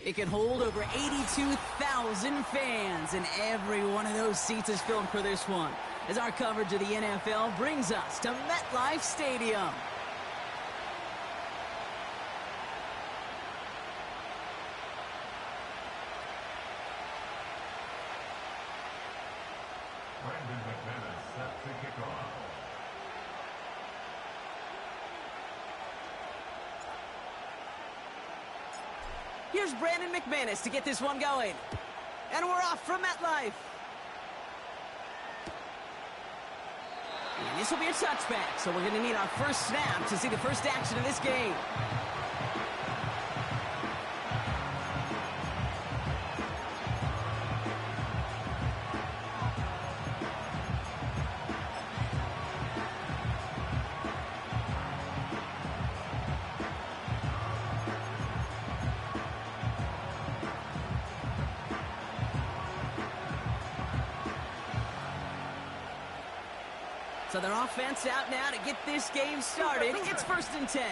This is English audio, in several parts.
It can hold over 82,000 fans, and every one of those seats is filled for this one, as our coverage of the NFL brings us to MetLife Stadium. Brandon McManus set to kick off. Here's Brandon McManus to get this one going. And we're off from MetLife. And this will be a touchback, so we're going to need our first snap to see the first action of this game. So their offense out now to get this game started. It's 1st and 10.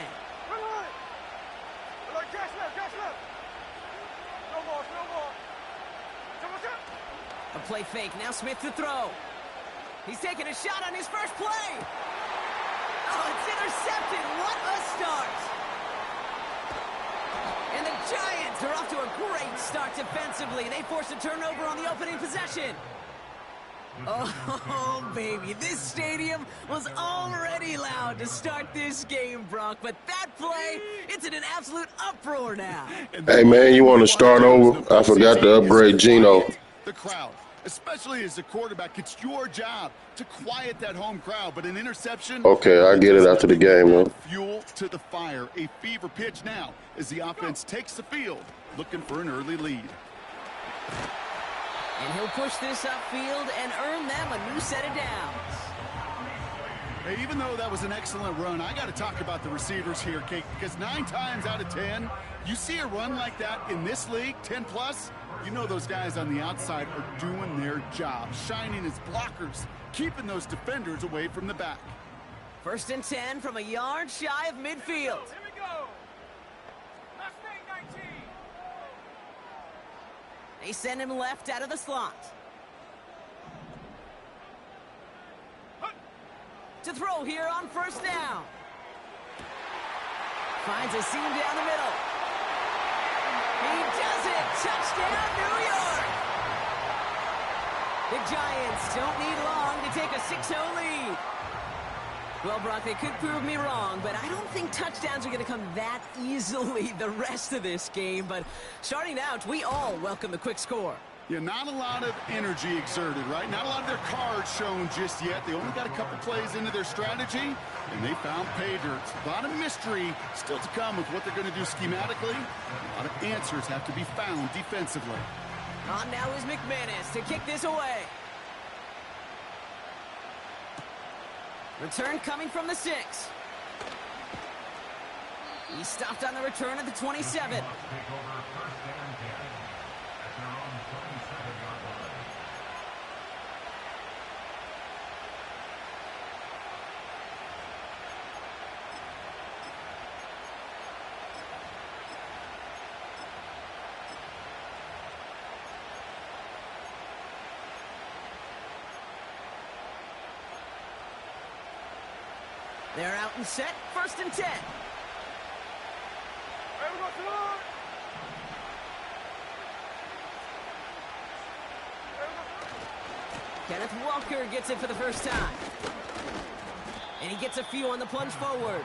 A play fake. Now Smith to throw. He's taking a shot on his first play. Oh, it's intercepted. What a start. And the Giants are off to a great start defensively. They force a turnover on the opening possession. Oh, baby, this stadium was already loud to start this game, Brock, but that play, it's in an absolute uproar now. Hey, man, you want to start over? I forgot to upgrade Geno. The crowd, especially as a quarterback, it's your job to quiet that home crowd, but an interception... Okay, I get it after the game, man. Fuel to the fire, a fever pitch now as the offense takes the field, looking for an early lead. And he'll push this upfield and earn them a new set of downs. Hey, even though that was an excellent run, I got to talk about the receivers here, Kate, because 9 times out of 10, you see a run like that in this league, 10+, you know those guys on the outside are doing their job, shining as blockers, keeping those defenders away from the back. 1st and 10 from a yard shy of midfield. Here we go. Mustang 19. They send him left out of the slot. To throw here on 1st down. Finds a seam down the middle. He does it! Touchdown, New York! The Giants don't need long to take a 6-0 lead. Well, Brock, they could prove me wrong, but I don't think touchdowns are going to come that easily the rest of this game. But starting out, we all welcome the quick score. Yeah, not a lot of energy exerted, right? Not a lot of their cards shown just yet. They only got a couple plays into their strategy, and they found pay dirt. A lot of mystery still to come with what they're going to do schematically. A lot of answers have to be found defensively. On now is McManus to kick this away. Return coming from the 6. He stopped on the return at the 27. They're out and set. 1st and 10. Kenneth Walker gets it for the first time. And he gets a few on the plunge forward.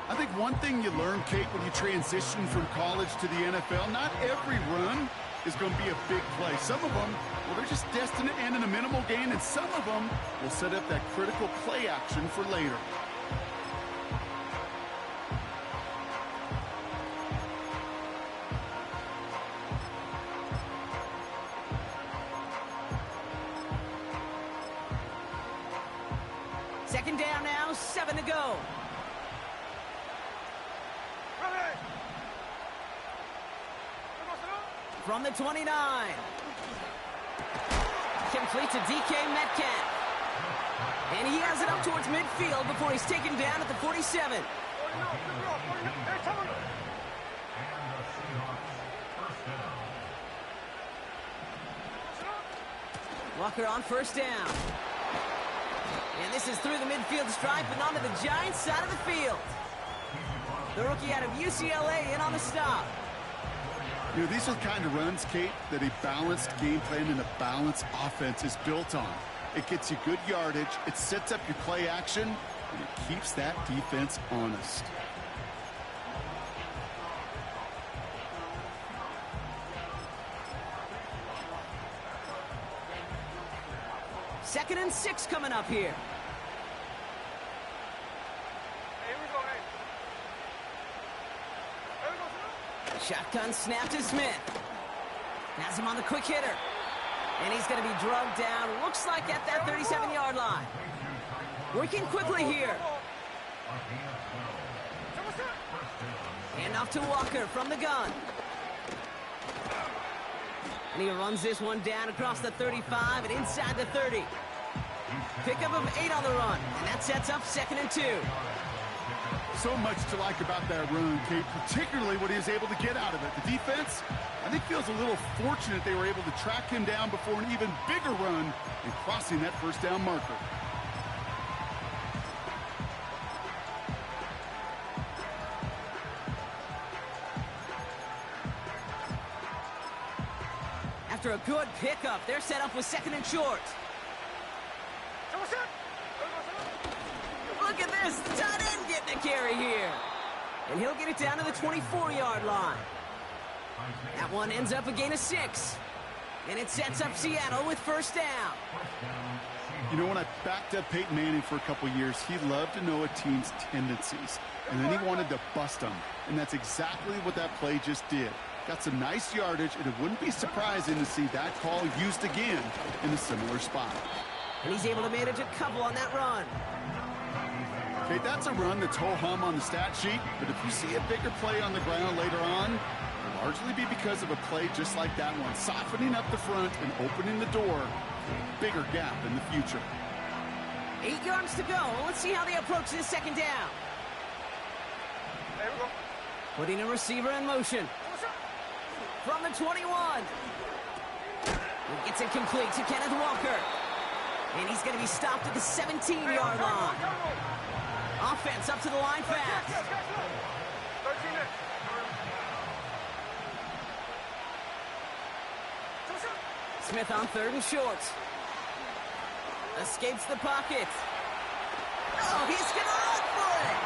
I think one thing you learn, Kate, when you transition from college to the NFL, not every run is going to be a big play. Some of them, well, they're just destined to end in a minimal gain, and some of them will set up that critical play action for later. Second down now, 7 to go. From the 29. Complete to DK Metcalf. And he has it up towards midfield before he's taken down at the 47. Walker on first down. And this is through the midfield stripe and onto the Giants side of the field. The rookie out of UCLA in on the stop. You know, these are the kind of runs, Kate, that a balanced game plan and a balanced offense is built on. It gets you good yardage, it sets up your play action, and it keeps that defense honest. Second and 6 coming up here. Hey, here we go, hey. Here we go, Shotgun snap to Smith. Has him on the quick hitter. And he's going to be drugged down. Looks like at that 37-yard line. Working quickly here. And off to Walker from the gun. And he runs this one down across the 35 and inside the 30. Pickup of 8 on the run. And that sets up 2nd and 2. So much to like about that run, Kate, particularly what he was able to get out of it. The defense, I think, feels a little fortunate they were able to track him down before an even bigger run and crossing that first down marker. After a good pickup, they're set up with 2nd and short. Look at this, the tight end getting a carry here. And he'll get it down to the 24-yard line. That one ends up a gain of 6. And it sets up Seattle with first down. You know, when I backed up Peyton Manning for a couple years, he loved to know a team's tendencies. And then he wanted to bust them. And that's exactly what that play just did. Got some nice yardage, and it wouldn't be surprising to see that call used again in a similar spot. And he's able to manage a couple on that run. Okay, that's a run that's ho-hum on the stat sheet, but if you see a bigger play on the ground later on, it'll largely be because of a play just like that one, softening up the front and opening the door for a bigger gap in the future. 8 yards to go. Let's see how they approach this 2nd down. There we go. Putting a receiver in motion. From the 21. He gets it complete to Kenneth Walker. And he's going to be stopped at the 17-yard line. Offense up to the line fast. 13 minutes. Smith on 3rd and short. Escapes the pocket. Oh, he's going to run for it.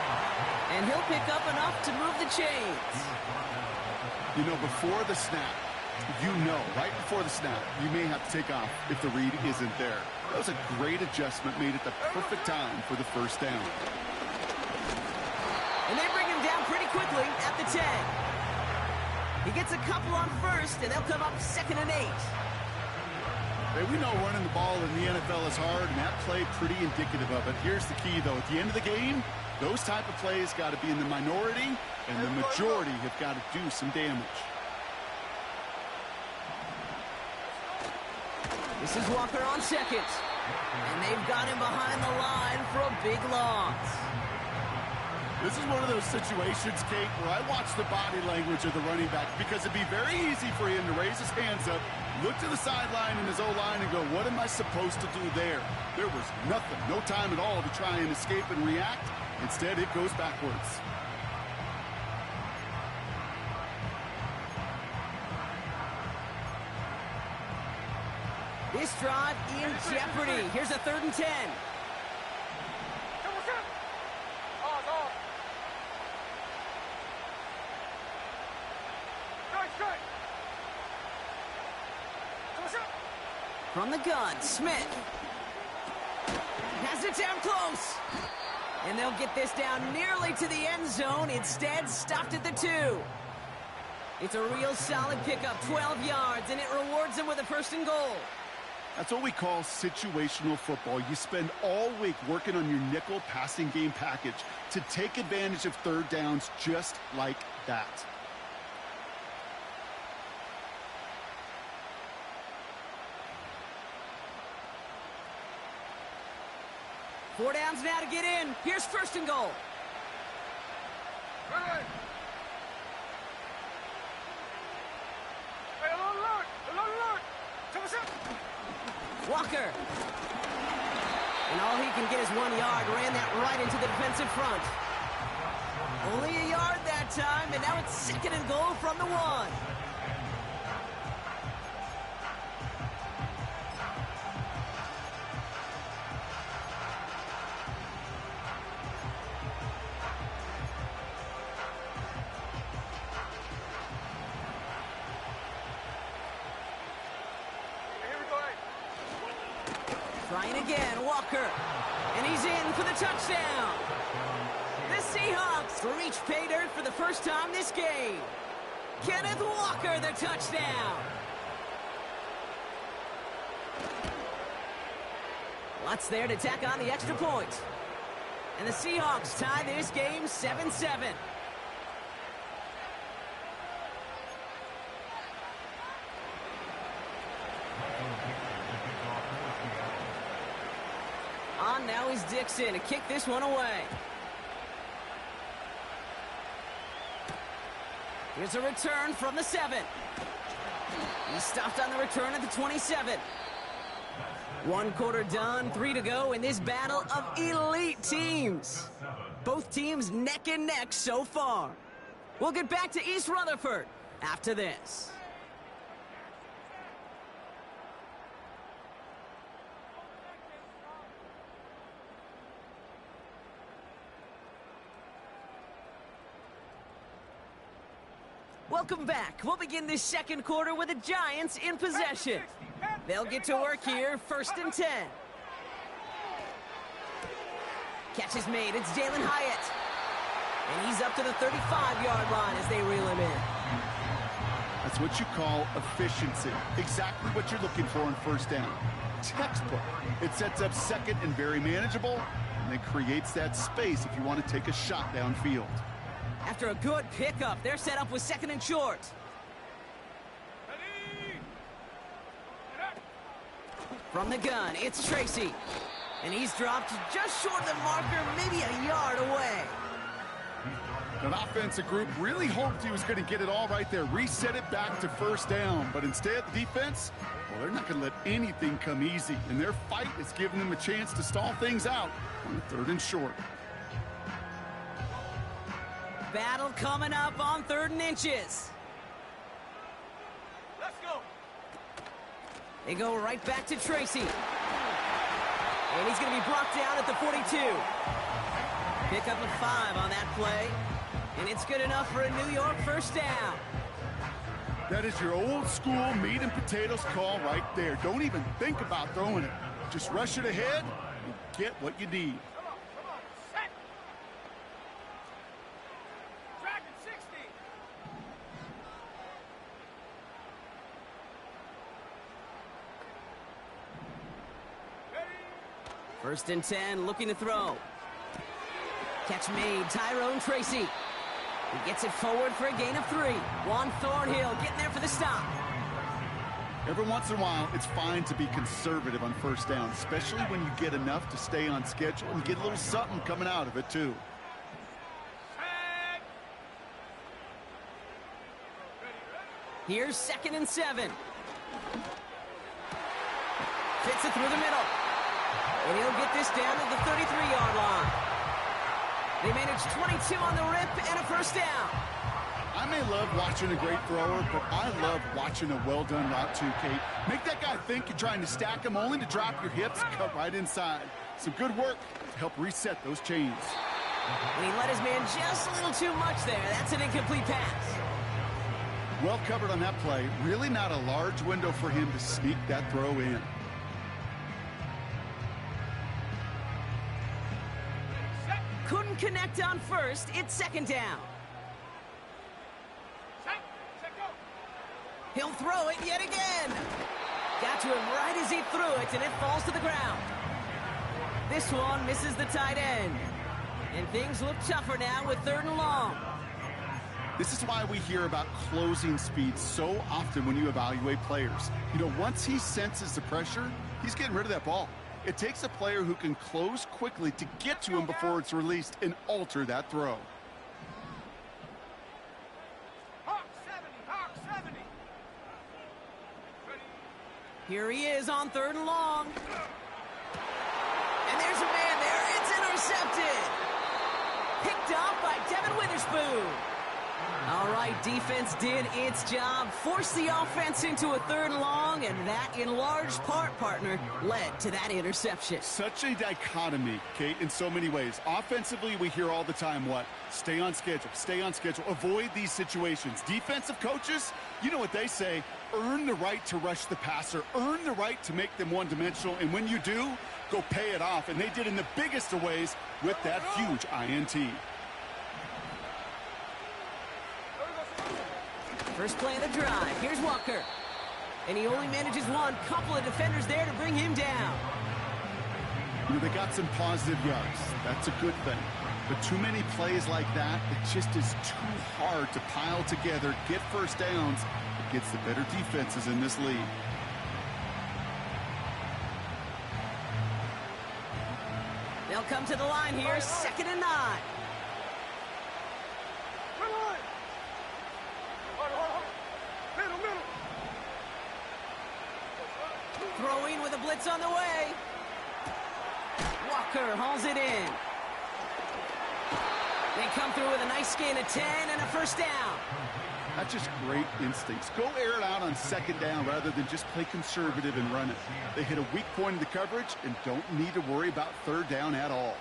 And he'll pick up enough to move the chains. You know, before the snap, right before the snap, you may have to take off if the read isn't there. That was a great adjustment made at the perfect time for the first down. And they bring him down pretty quickly at the 10. He gets a couple on first, and they'll come up 2nd and 8. Hey, we know running the ball in the NFL is hard, and that play pretty indicative of it. Here's the key, though. At the end of the game, those type of plays got to be in the minority, and the majority have got to do some damage. This is Walker on 2nd. And they've got him behind the line for a big loss. This is one of those situations, Kate, where I watch the body language of the running back because it'd be very easy for him to raise his hands up, look to the sideline in his O-line and go, what am I supposed to do there? There was nothing, no time at all to try and escape and react. Instead, it goes backwards. This drive in jeopardy. Here's a 3rd and 10. From the gun, Smith. Has it down close. And they'll get this down nearly to the end zone. Instead, stopped at the 2. It's a real solid pickup, 12 yards, and it rewards them with a 1st and goal. That's what we call situational football. You spend all week working on your nickel passing game package to take advantage of 3rd downs just like that. Four downs now to get in. Here's 1st and goal. Hey, alert! Walker. And all he can get is 1 yard. Ran that right into the defensive front. Only a yard that time, and now it's 2nd and goal from the 1. Trying again, Walker. And he's in for the touchdown. The Seahawks reach pay dirt for the first time this game. Kenneth Walker, the touchdown. Watts there to tack on the extra point. And the Seahawks tie this game 7-7. On now is Dixon to kick this one away. Here's a return from the 7. He stopped on the return at the 27. 1 quarter done, 3 to go in this battle of elite teams. Both teams neck and neck so far. We'll get back to East Rutherford after this. Welcome back. We'll begin this 2nd quarter with the Giants in possession. They'll get to work here, 1st and 10. Catch is made. It's Jalen Hyatt. And he's up to the 35-yard line as they reel him in. That's what you call efficiency. Exactly what you're looking for in 1st down. Textbook. It sets up 2nd and very manageable, and it creates that space if you want to take a shot downfield. After a good pickup, they're set up with 2nd and short. From the gun, it's Tracy. And he's dropped just short of the marker, maybe a yard away. That offensive group really hoped he was going to get it all right there, reset it back to 1st down. But instead, the defense, well, they're not going to let anything come easy. And their fight is giving them a chance to stall things out on the 3rd and short. Battle coming up on 3rd and inches. Let's go. They go right back to Tracy. And he's going to be brought down at the 42. Pick up a 5 on that play. And it's good enough for a New York 1st down. That is your old school meat and potatoes call right there. Don't even think about throwing it. Just rush it ahead and get what you need. Come on, set. Dragon 60. Ready. 1st and 10, looking to throw. Catch made, Tyrone Tracy. He gets it forward for a gain of 3. Juan Thornhill getting there for the stop. Every once in a while, it's fine to be conservative on 1st down, especially when you get enough to stay on schedule and get a little something coming out of it, too. Set. Here's 2nd and 7. Fits it through the middle. And he'll get this down to the 33-yard line. They manage 22 on the rip and a 1st down. I may love watching a great thrower, but I love watching a well-done route too, Kate. Make that guy think you're trying to stack him only to drop your hips and cut right inside. Some good work to help reset those chains. And he let his man just a little too much there. That's an incomplete pass. Well covered on that play. Really not a large window for him to sneak that throw in. Couldn't connect on 1st. It's 2nd down. Set. Set, go. He'll throw it yet again. Got to him right as he threw it, and it falls to the ground. This one misses the tight end. And things look tougher now with 3rd and long. This is why we hear about closing speed so often when you evaluate players. You know, once he senses the pressure, he's getting rid of that ball. It takes a player who can close quickly to get to him before it's released and alter that throw. Hawk 70. Hawk 70. Ready. Here he is on 3rd and long. And there's a man there. It's intercepted. Picked off by Devin Witherspoon. All right, defense did its job. Forced the offense into a 3rd and long, and that, in large part, partner, led to that interception. Such a dichotomy, Kate, in so many ways. Offensively, we hear all the time what? Stay on schedule, avoid these situations. Defensive coaches, you know what they say, earn the right to rush the passer, earn the right to make them one-dimensional, and when you do, go pay it off. And they did in the biggest of ways with that huge INT. First play of the drive. Here's Walker. And he only manages one. Couple of defenders there to bring him down. You know, they got some positive yards. That's a good thing. But too many plays like that, it just is too hard to pile together, get first downs against the better defenses in this league. They'll come to the line here. 2nd and 9. Throwing with a blitz on the way. Walker hauls it in. They come through with a nice gain of 10 and a first down. That's just great instincts. Go air it out on 2nd down rather than just play conservative and run it. They hit a weak point in the coverage and don't need to worry about 3rd down at all.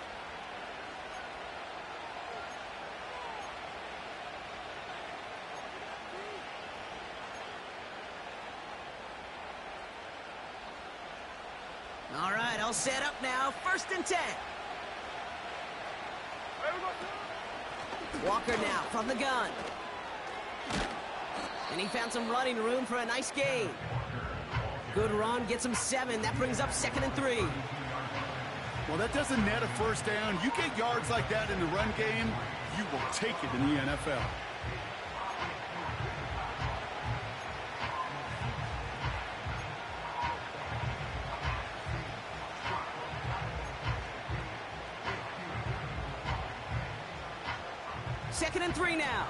All right, all set up now. 1st and 10. Walker now from the gun. And he found some running room for a nice gain. Good run, gets him 7. That brings up 2nd and 3. Well, that doesn't net a first down. You get yards like that in the run game, you will take it in the NFL. Second and 3 now.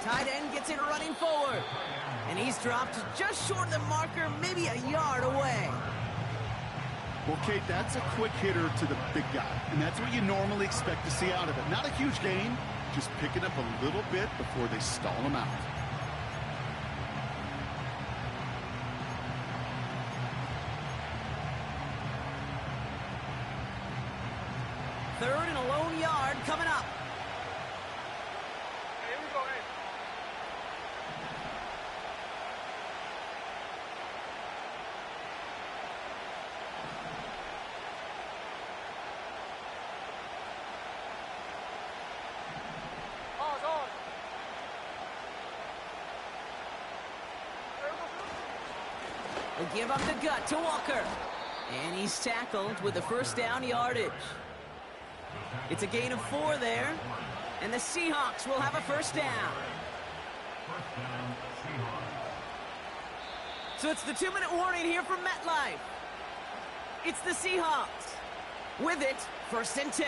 Tight end gets it running forward. And he's dropped just short of the marker, maybe a yard away. Well, Kate, that's a quick hitter to the big guy. And that's what you normally expect to see out of it. Not a huge gain, just picking up a little bit before they stall him out. Third and a lone yard coming up. Here we go, hey. Pause, on. They give up the gut to Walker. And he's tackled with the first down yardage. It's a gain of 4 there. And the Seahawks will have a first down. So it's the 2-minute warning here from MetLife. It's the Seahawks. With it, 1st and 10.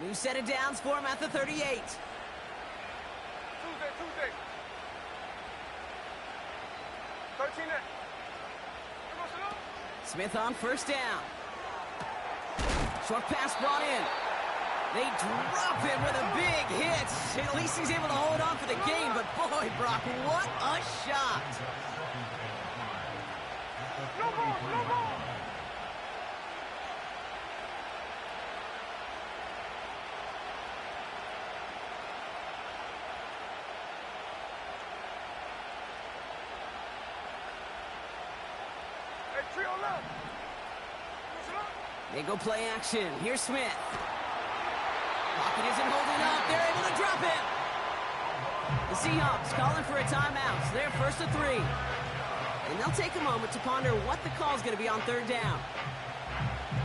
New set of downs for him at the 38. Tuesday. Smith on first down. Short pass brought in. They drop him with a big hit. At least he's able to hold on for the game, but boy, Brock, what a shot. No more. They go play action. Here's Smith. Pocket isn't holding up. They're able to drop him. The Seahawks calling for a timeout. So they're first to 3. And they'll take a moment to ponder what the call's going to be on 3rd down.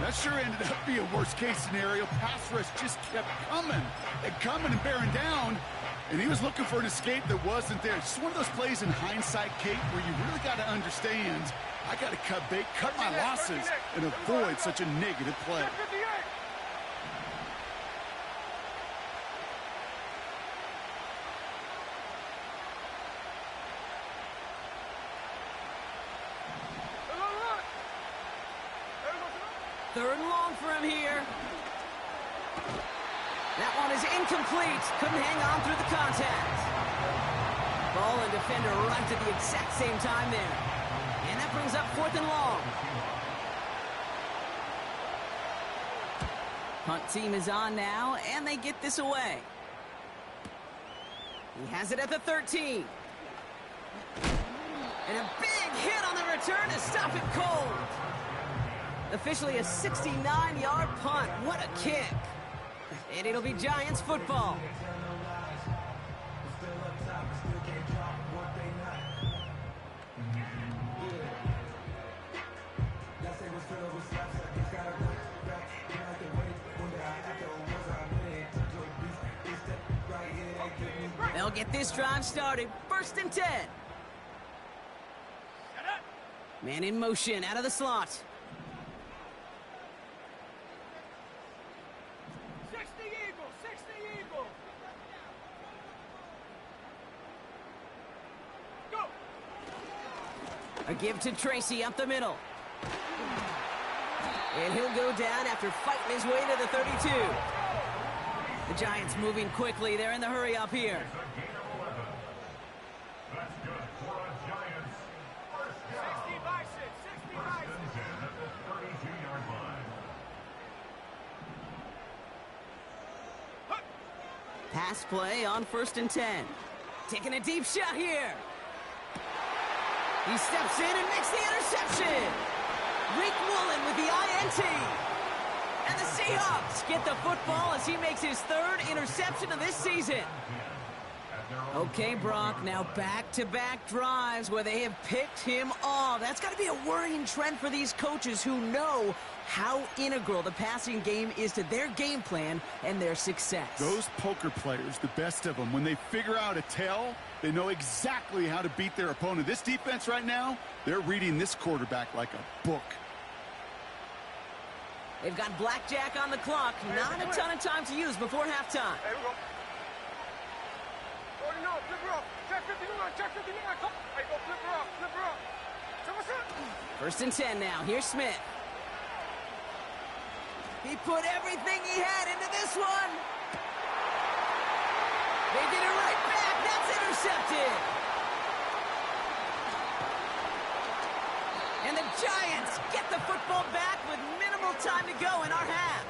That sure ended up being a worst-case scenario. Pass rush just kept coming and bearing down. And he was looking for an escape that wasn't there. Just one of those plays in hindsight, Kate, where you really got to understand, I got to cut bait, cut my losses, and avoid such a negative play. Third and long for him here. That one is incomplete. Couldn't hang on through the contact. Ball and defender arrived at the exact same time there. And that brings up 4th and long. Punt team is on now, and they get this away. He has it at the 13. And a big hit on the return to stop it cold. Officially a 69-yard punt. What a kick. And it'll be Giants football. They'll get this drive started. 1st and 10. Man in motion out of the slot. 60 Eagles, 60 Eagles. Go. A give to Tracy up the middle. And he'll go down after fighting his way to the 32. The Giants moving quickly. They're in the hurry up here. That's good for a Giants. First down. 60 Bison, 60 Bison. At the 32-yard line. Pass play on 1st and 10. Taking a deep shot here. He steps in and makes the interception. Rick Woolen with the INT. And the Seahawks get the football as he makes his 3rd interception of this season. Okay, Brock, now back-to-back drives where they have picked him off. That's got to be a worrying trend for these coaches who know how integral the passing game is to their game plan and their success. Those poker players, the best of them, when they figure out a tell, they know exactly how to beat their opponent. This defense right now, they're reading this quarterback like a book. They've got blackjack on the clock. Not a ton of time to use before halftime. There we go. Oh, no, flip her off. Check 59, check 59. Come. Hey, go flip her off, flip her off. So what's up? 1st and 10 now. Here's Smith. He put everything he had into this one. They get it right back. That's intercepted. And the Giants get the football back with minimal time to go in our half.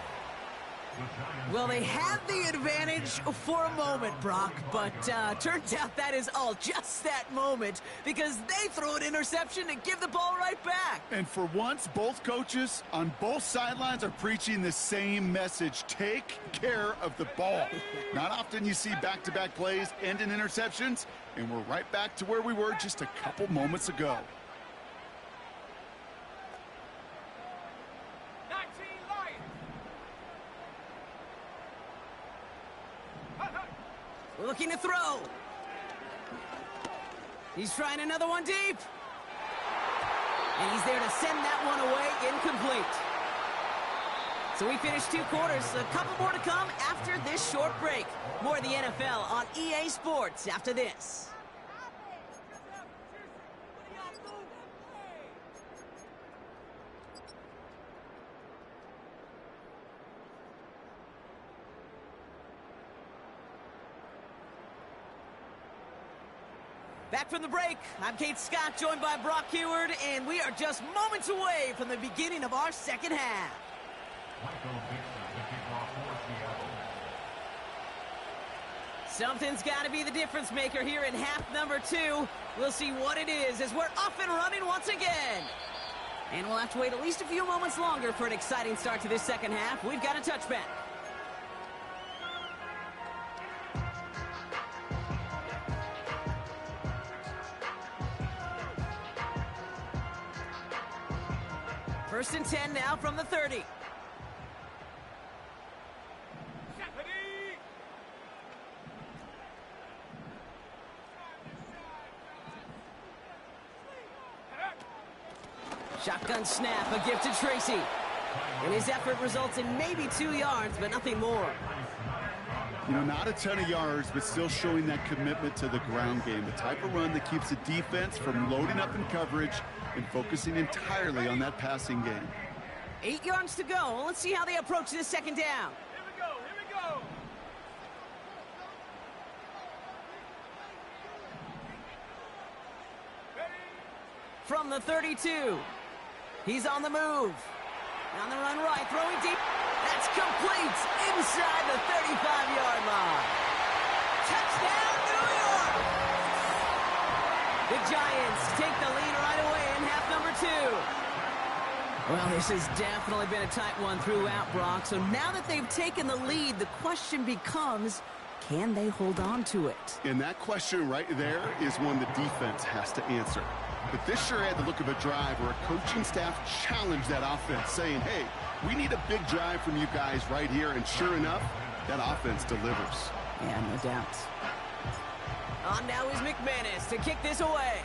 Well, they had the advantage for a moment, Brock, but turns out that is all just that moment because they throw an interception to give the ball right back. And for once, both coaches on both sidelines are preaching the same message. Take care of the ball. Not often you see back-to-back plays end in interceptions, and we're right back to where we were just a couple moments ago. 19 Lions. Looking to throw. He's trying another one deep. And he's there to send that one away incomplete. So we finished 2 quarters. A couple more to come after this short break. More of the NFL on EA Sports after this. Back from the break, I'm Kate Scott, joined by Brock Heward, and we are just moments away from the beginning of our second half. Michael Vickers, the kickoff for Seattle. Something's got to be the difference maker here in half number 2. We'll see what it is as we're off and running once again. And we'll have to wait at least a few moments longer for an exciting start to this second half. We've got a touchback. First and 10 now from the 30. Shotgun snap, a gift to Tracy. And his effort results in maybe 2 yards, but nothing more. You know, not a ton of yards, but still showing that commitment to the ground game. The type of run that keeps the defense from loading up in coverage and focusing entirely on that passing game. 8 yards to go. Let's see how they approach this second down. Here we go, here we go. From the 32. He's on the move. On the run right, throwing deep. That's complete inside the 35-yard line. Touchdown, New York! The Giants take the lead right away in half number 2. Well, this has definitely been a tight one throughout, Brock. So now that they've taken the lead, the question becomes, can they hold on to it? And that question right there is one the defense has to answer. But this sure had the look of a drive where a coaching staff challenged that offense, saying, hey, we need a big drive from you guys right here. And sure enough, that offense delivers. Yeah, no doubt. On now is McManus to kick this away.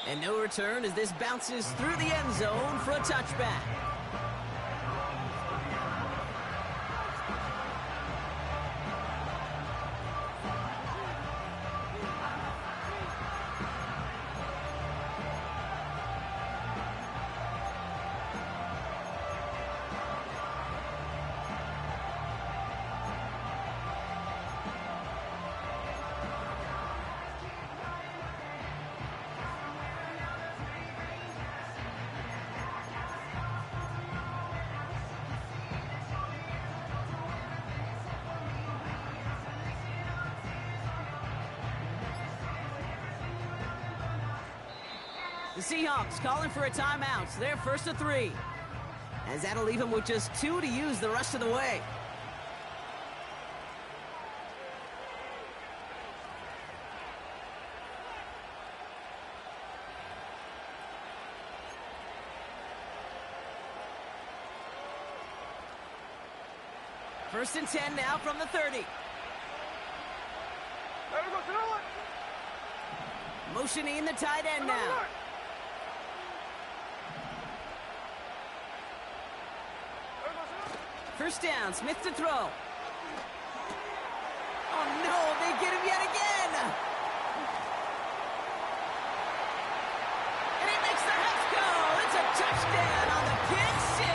And no return as this bounces through the end zone for a touchback. The Seahawks calling for a timeout. So they're first to 3. As that'll leave them with just 2 to use the rest of the way. First and 10 now from the 30. There we go, throw it. Motioning the tight end now. First down, Smith to throw. Oh no, they get him yet again. And he makes the Hucks go. It's a touchdown on the pick 6.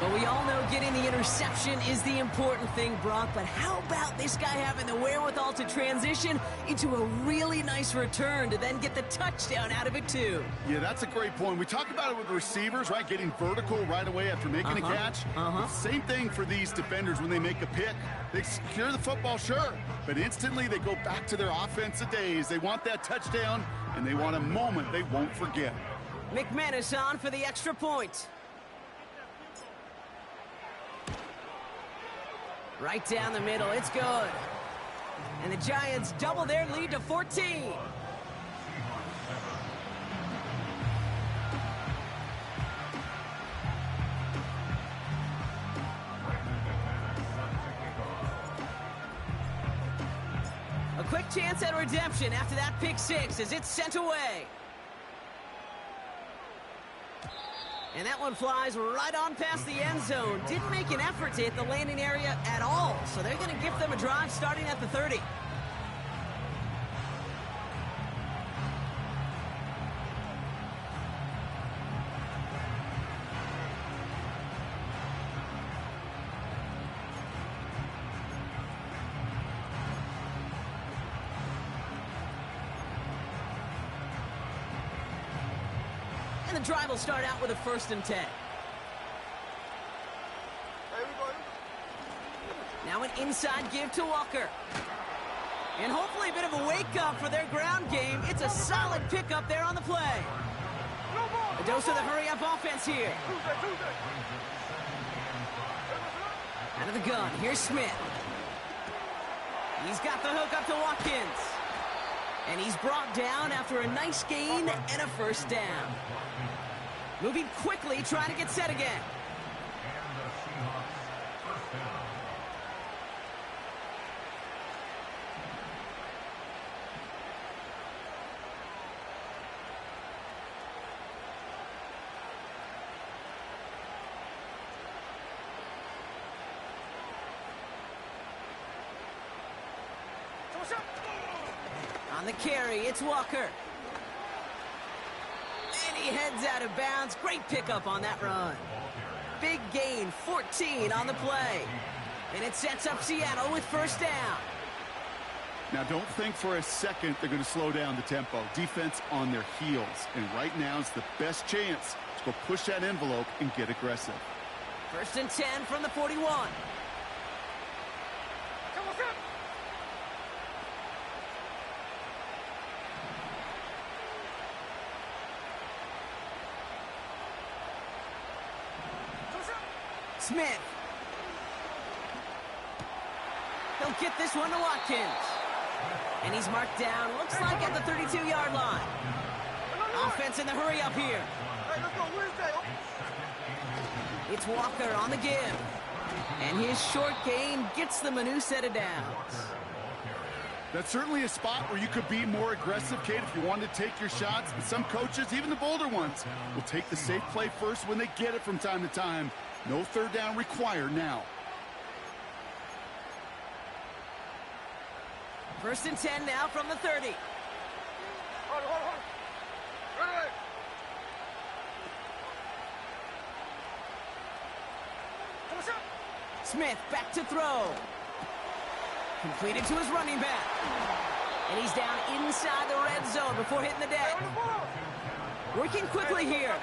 But we all know getting the interception is the important thing, Brock. But how about this guy having the wherewithal to transition into a really nice return to then get the touchdown out of it too? Yeah, that's a great point. We talk about it with receivers, right? Getting vertical right away after making a catch. Same thing for these defenders when they make a pick. They secure the football, sure, but instantly they go back to their offensive days. They want that touchdown, and they want a moment they won't forget. McManus on for the extra point. Right down the middle, it's good. And the Giants double their lead to 14. A quick chance at redemption after that pick 6 as it's sent away. And that one flies right on past the end zone. Didn't make an effort to hit the landing area at all. So they're going to give them a drive starting at the 30. And the drive will start out with a first and 10. Now an inside give to Walker. And hopefully a bit of a wake-up for their ground game. It's a solid pickup there on the play. A dose of the hurry-up offense here. Out of the gun, here's Smith. He's got the hook up to Watkins. And he's brought down after a nice gain and a first down. Moving quickly, trying to get set again. On the carry, it's Walker. And he heads out of bounds. Great pickup on that run. Big gain, 14 on the play. And it sets up Seattle with first down. Now, don't think for a second they're going to slow down the tempo. Defense on their heels. And right now is the best chance to go push that envelope and get aggressive. First and 10 from the 41. Smith. He'll get this one to Watkins. And he's marked down, looks like at the 32-yard line. Offense in the hurry up here. It's Walker on the give. And his short gain gets them a new set of downs. That's certainly a spot where you could be more aggressive, Kate, if you want to take your shots. And some coaches, even the bolder ones, will take the safe play first when they get it from time to time. No third down required now. First and 10 now from the 30. Smith back to throw. Completed to his running back. And he's down inside the red zone before hitting the deck. Working quickly here.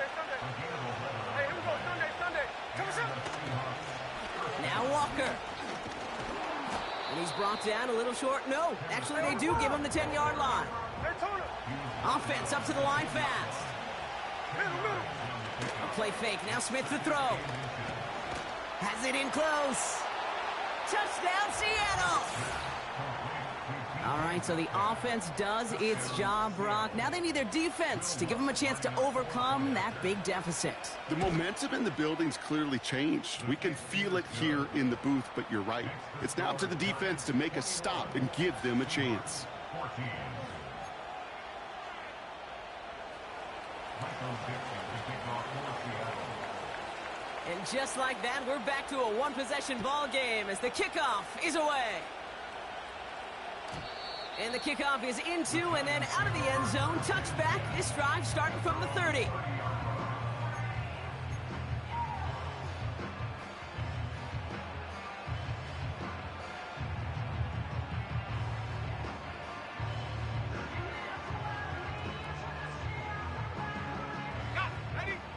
Now Walker. And he's brought down a little short. No, actually they do give him the 10-yard line. Offense up to the line fast. A play fake. Now Smith to throw. Has it in close. Touchdown, Seattle! All right, so the offense does its job, Brock. Now they need their defense to give them a chance to overcome that big deficit. The momentum in the building's clearly changed. We can feel it here in the booth, but you're right. It's now up to the defense to make a stop and give them a chance. And just like that, we're back to a one-possession ball game as the kickoff is away. And the kickoff is into and then out of the end zone. Touchback. This drive starting from the 30.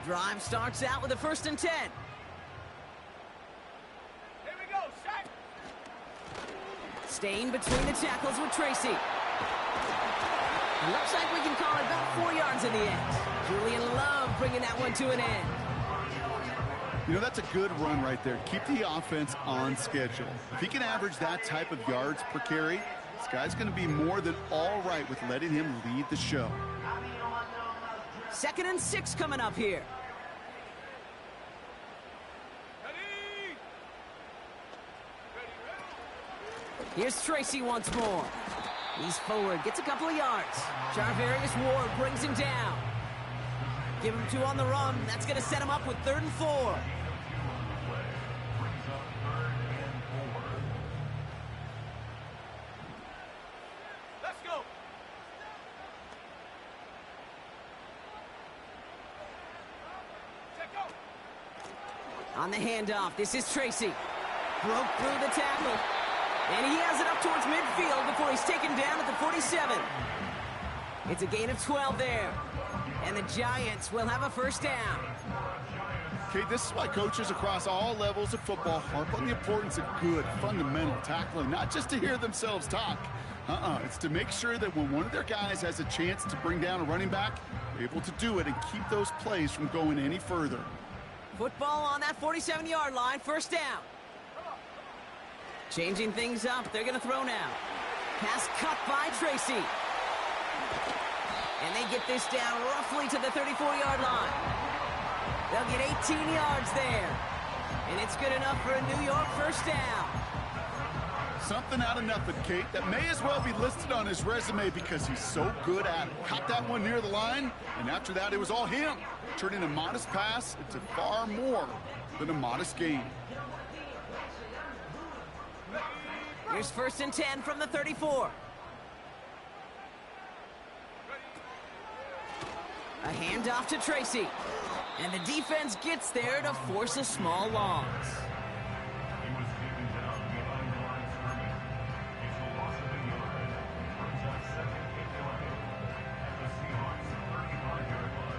Drive starts out with a first and 10. Here we go, Shaq. Staying between the tackles with Tracy. Looks like we can call it about 4 yards in the end. Julian Love bringing that one to an end. You know, that's a good run right there. Keep the offense on schedule. If he can average that type of yards per carry, this guy's going to be more than all right with letting him lead the show. 2nd and 6 coming up here. Here's Tracy once more. He's forward, gets a couple of yards. Charvarius Ward brings him down. Give him 2 on the run. That's going to set him up with 3rd and 4. Let's go. Check go. On the handoff, this is Tracy. Broke through the tackle. And he has it up towards midfield before he's taken down at the 47. It's a gain of 12 there. And the Giants will have a first down. Okay, this is why coaches across all levels of football harp on the importance of good, fundamental tackling, not just to hear themselves talk, It's to make sure that when one of their guys has a chance to bring down a running back, they're able to do it and keep those plays from going any further. Football on that 47-yard line, first down. Changing things up, they're going to throw now. Pass cut by Tracy. And they get this down roughly to the 34-yard line. They'll get 18 yards there. And it's good enough for a New York first down. Something out of nothing, Kate, that may as well be listed on his resume because he's so good at it. Caught that one near the line, and after that, it was all him. Turning a modest pass into far more than a modest gain. Here's 1st and 10 from the 34. A handoff to Tracy. And the defense gets there to force a small loss. He was taken down behind the line of scrimmage. It's a loss of a yard. Brings up 2nd and 11 at the Seahawks 35-yard line.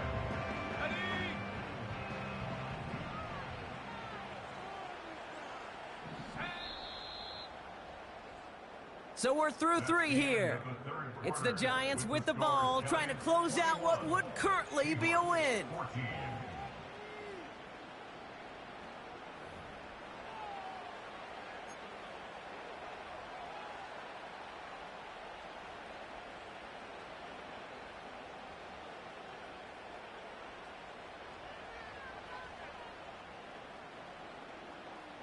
So we're through 3 here. It's the Giants with the ball, trying to close out what would currently be a win.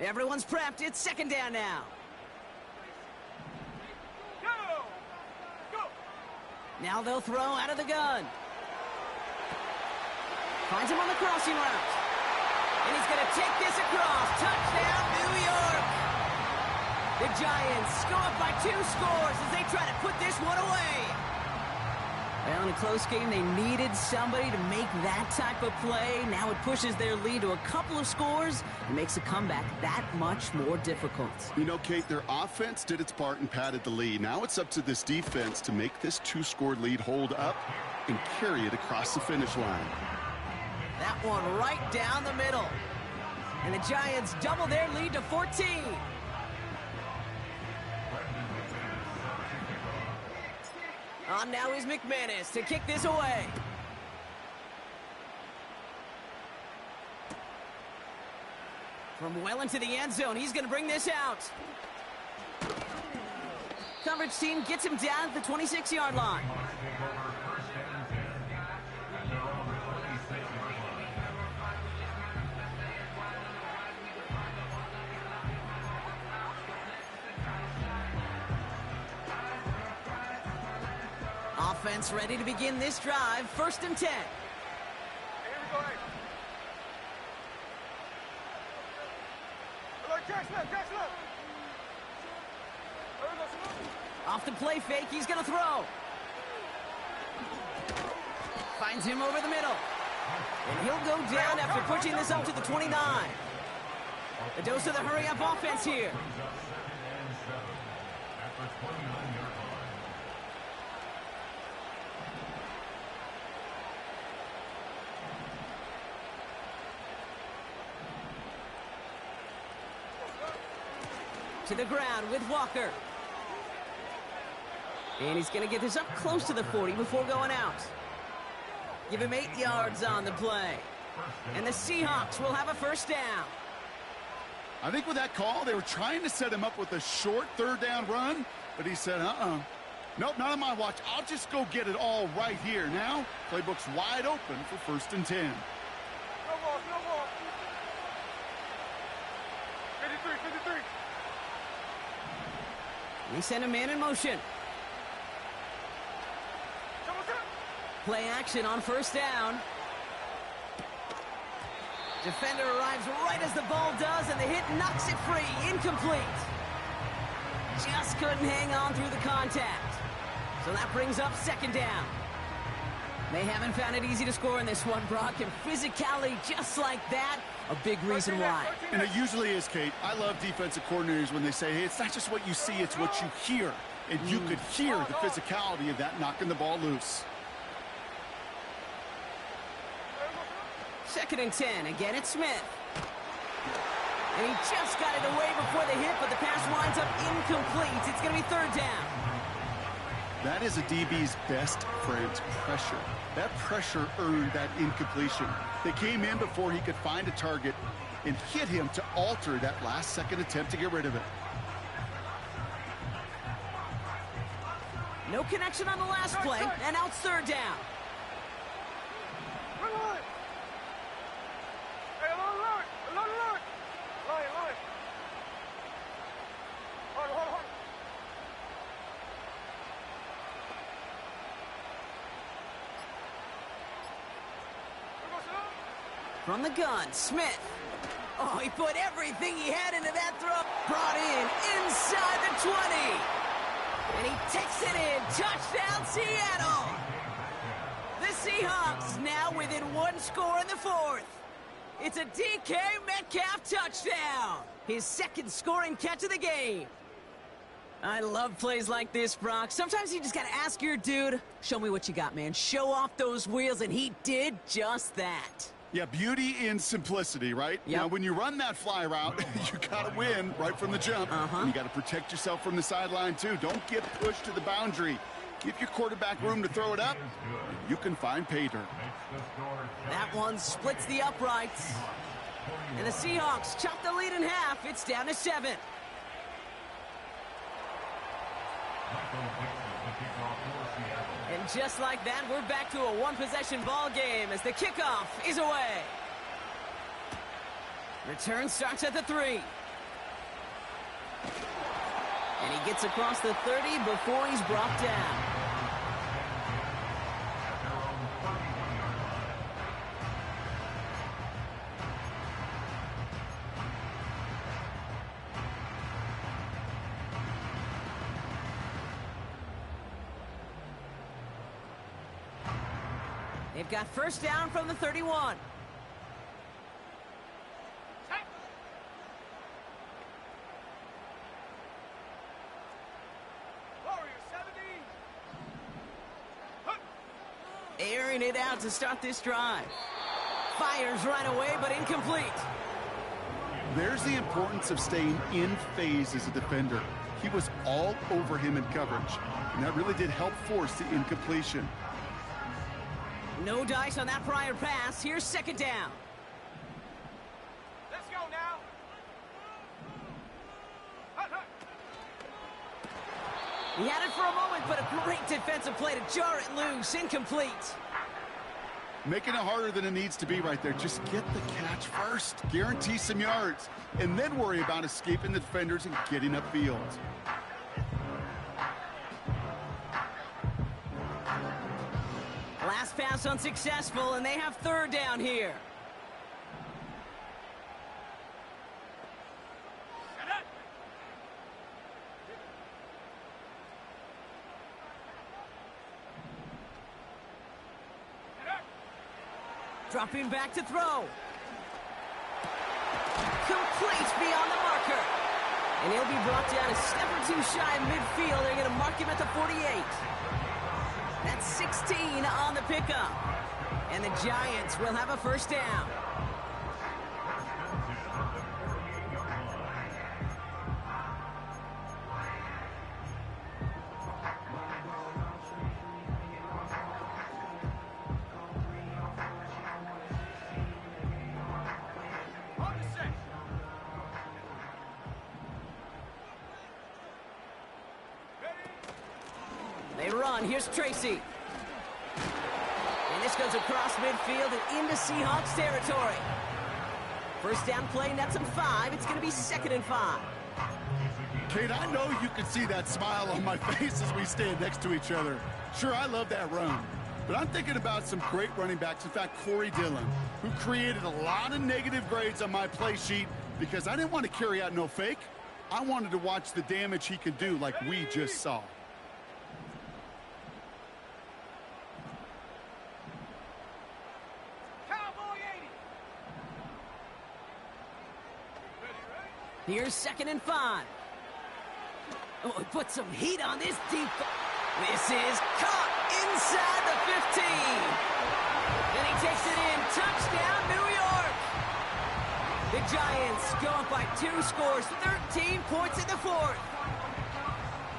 Everyone's prepped. It's 2nd down now. Now they'll throw out of the gun. Finds him on the crossing route. And he's going to take this across. Touchdown, New York. The Giants go up by 2 scores as they try to put this one away. Well, in a close game, they needed somebody to make that type of play. Now it pushes their lead to a couple of scores and makes a comeback that much more difficult. You know, Kate, their offense did its part and padded the lead. Now it's up to this defense to make this 2-score lead hold up and carry it across the finish line. That one right down the middle. And the Giants double their lead to 14. On now is McManus to kick this away. From well into the end zone, he's going to bring this out. Coverage team gets him down at the 26-yard line. Offense ready to begin this drive. 1st and 10. Here we go. Catch left. Off the play fake, he's going to throw. Finds him over the middle. And he'll go down after pushing this up to the 29. A dose of the hurry-up offense here. To the ground with Walker. And he's going to get this up close to the 40 before going out. Give him 8 yards on the play. And the Seahawks will have a first down. I think with that call, they were trying to set him up with a short 3rd down run, but he said, nope, not on my watch. I'll just go get it all right here. Now, playbook's wide open for 1st and 10. No ball. 53. He sent a man in motion. Play action on 1st down. Defender arrives right as the ball does, and the hit knocks it free. Incomplete. Just couldn't hang on through the contact. So that brings up 2nd down. They haven't found it easy to score in this one, Brock, and physicality just like that, a big reason why. And it usually is, Kate. I love defensive coordinators when they say, hey, it's not just what you see, it's what you hear. And you could hear the physicality of that knocking the ball loose. 2nd and 10. Again, it's Smith. And he just got it away before the hit, but the pass winds up incomplete. It's going to be 3rd down. That is a DB's best friend's pressure. That pressure earned that incompletion. They came in before he could find a target and hit him to alter that last-second attempt to get rid of it. No connection on the last play, and now it's third down. From the gun, Smith. Oh, he put everything he had into that throw. Brought in inside the 20. And he takes it in. Touchdown, Seattle. The Seahawks now within one score in the fourth. It's a DK Metcalf touchdown. His second scoring catch of the game. I love plays like this, Brock. Sometimes you just got to ask your dude, show me what you got, man. Show off those wheels, and he did just that. Yeah, beauty in simplicity, right? Yep. Now, when you run that fly route, you got to win right from the jump. And you got to protect yourself from the sideline, too. Don't get pushed to the boundary. Give your quarterback room to throw it up. You can find pay dirt. That one splits the uprights. And the Seahawks chop the lead in half. It's down to 7. And just like that, we're back to a one-possession ball game as the kickoff is away. Return starts at the 3. And he gets across the 30 before he's brought down. They've got first down from the 31. Airing it out to start this drive. Fires right away, but incomplete. There's the importance of staying in phase as a defender. He was all over him in coverage, and that really did help force the incompletion. No dice on that prior pass. Here's second down. Let's go now. He had it for a moment, but a great defensive play to jar it loose. Incomplete. Making it harder than it needs to be right there. Just get the catch first. Guarantee some yards. And then worry about escaping the defenders and getting upfield. Last pass unsuccessful, and they have third down here. Dropping back to throw. Complete beyond the marker. And he'll be brought down a step or two shy of midfield. They're going to mark him at the 48. That's 16 on the pickup. And the Giants will have a first down. They run. Here's Tracy. And this goes across midfield and into Seahawks territory. First down play, nets him 5. It's going to be 2nd and 5. Kate, I know you can see that smile on my face as we stand next to each other. Sure, I love that run. But I'm thinking about some great running backs. In fact, Corey Dillon, who created a lot of negative grades on my play sheet because I didn't want to carry out no fake. I wanted to watch the damage he could do like we just saw. Here's 2nd and 5. Oh, he put some heat on this deep. This is caught inside the 15. And he takes it in. Touchdown, New York. The Giants go up by 2 scores, 13 points in the 4th.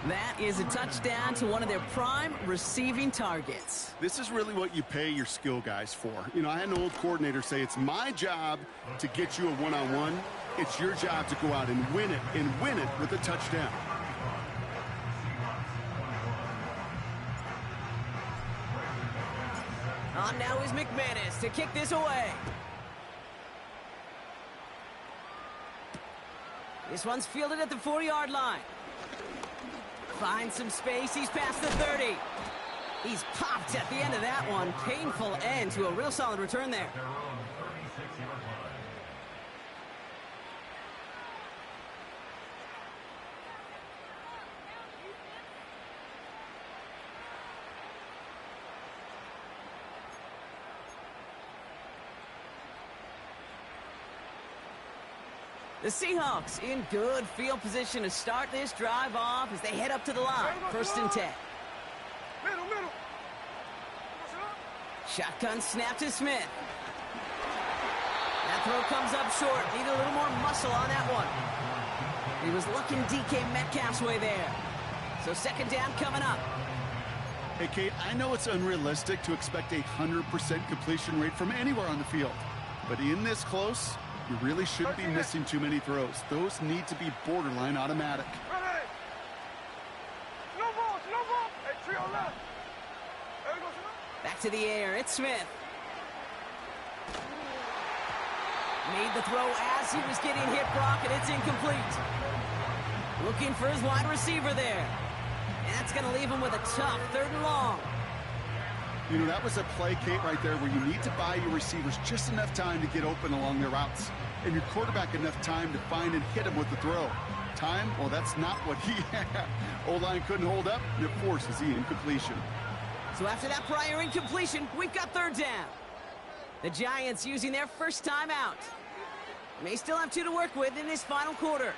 That is a touchdown to one of their prime receiving targets. This is really what you pay your skill guys for. You know, I had an old coordinator say it's my job to get you a one-on-one. It's your job to go out and win it with a touchdown. On now is McManus to kick this away. This one's fielded at the 40-yard line. Finds some space. He's past the 30. He's popped at the end of that one. Painful end to a real solid return there. Their own 36-yard line. The Seahawks in good field position to start this drive off as they head up to the line. 1st and 10. Middle. Shotgun snap to Smith. That throw comes up short. Need a little more muscle on that one. He was looking DK Metcalf's way there. So 2nd down coming up. Hey, Kate, I know it's unrealistic to expect a 100% completion rate from anywhere on the field. But in this close, you really shouldn't be missing too many throws. Those need to be borderline automatic. Ready. No ball. Hey, trio left. There we go, son. Back to the air. It's Smith. Made the throw as he was getting hit, Brock, and it's incomplete. Looking for his wide receiver there. And that's going to leave him with a tough 3rd and long. You know, that was a play, Kate, right there where you need to buy your receivers just enough time to get open along their routes. And your quarterback enough time to find and hit him with the throw. Time? Well, that's not what he had. O-line couldn't hold up, and it forces the incompletion. So after that prior incompletion, we've got 3rd down. The Giants using their first time out. May still have 2 to work with in this final quarter.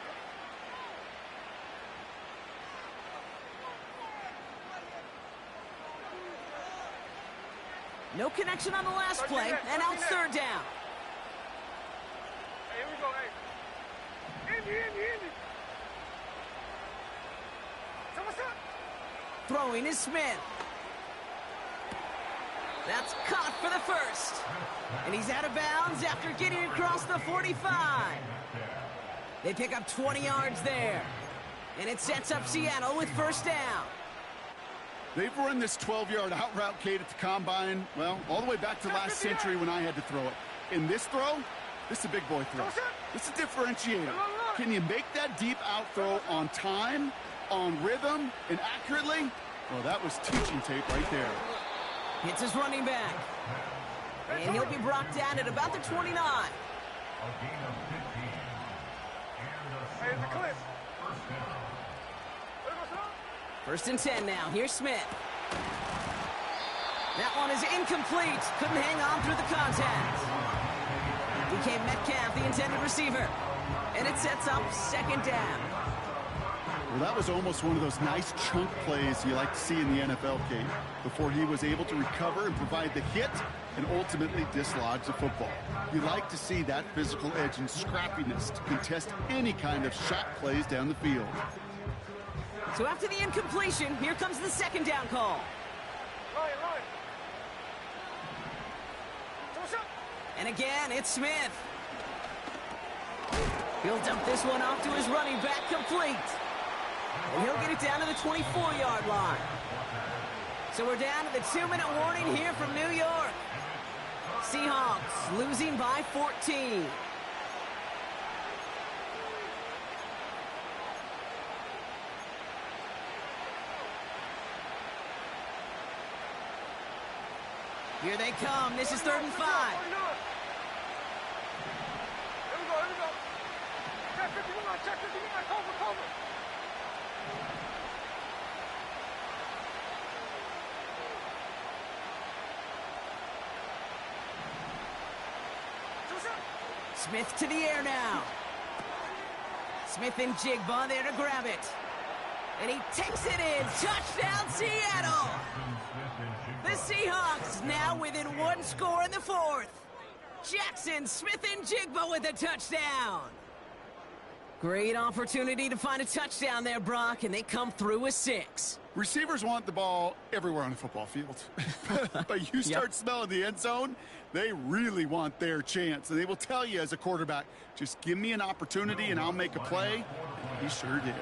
No connection on the last play, and now it's 3rd down. Hey, here we go, hey. Indy. So what's up? Throwing is Smith. That's caught for the 1st. And he's out of bounds after getting across the 45. They pick up 20 yards there. And it sets up Seattle with 1st down. They've run this 12-yard out route, Kate, at the Combine, well, all the way back to last century when I had to throw it. In this throw, this is a big boy throw. This is a differentiator. Can you make that deep out throw on time, on rhythm, and accurately? Well, that was teaching tape right there. Hits his running back. And he'll be brought down at about the 29. A gain of 15. Hey, it's a clip. First down. There we go, son. 1st and 10 now. Here's Smith. That one is incomplete. Couldn't hang on through the contact. DK Metcalf, the intended receiver. And it sets up 2nd down. Well, that was almost one of those nice chunk plays you like to see in the NFL, Kate, before he was able to recover and provide the hit and ultimately dislodge the football. You like to see that physical edge and scrappiness to contest any kind of shot plays down the field. So after the incompletion, here comes the 2nd down call. Line. So what's up? And again, it's Smith. He'll dump this one off to his running back, complete. And he'll get it down to the 24-yard line. So we're down to the 2-minute warning here from New York. Seahawks losing by 14. Here they come. This is 3rd and 5. Here we go. Check 59, cover. Smith to the air now. Smith and Jigba there to grab it. And he takes it in. Touchdown, Seattle! The Seahawks now within 1 score in the 4th. Jackson, Smith, and Jigba with a touchdown. Great opportunity to find a touchdown there, Brock, and they come through with 6. Receivers want the ball everywhere on the football field. But you start smelling the end zone, they really want their chance. And they will tell you as a quarterback, just give me an opportunity and I'll make a play. And he sure did.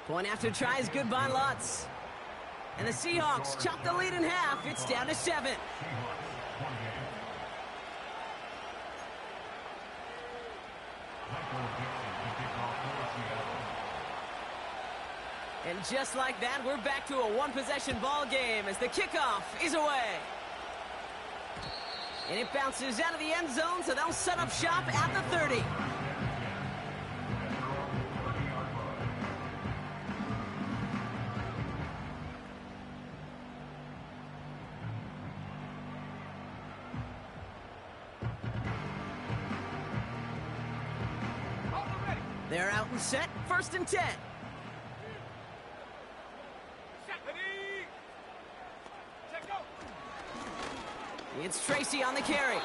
Point after try is good by Lutz. And the Seahawks chop the lead in half. It's down to 7. And just like that, we're back to a one-possession ball game as the kickoff is away. And it bounces out of the end zone, so they'll set up shop at the 30. They're out and set, 1st and 10. It's Tracy on the carry.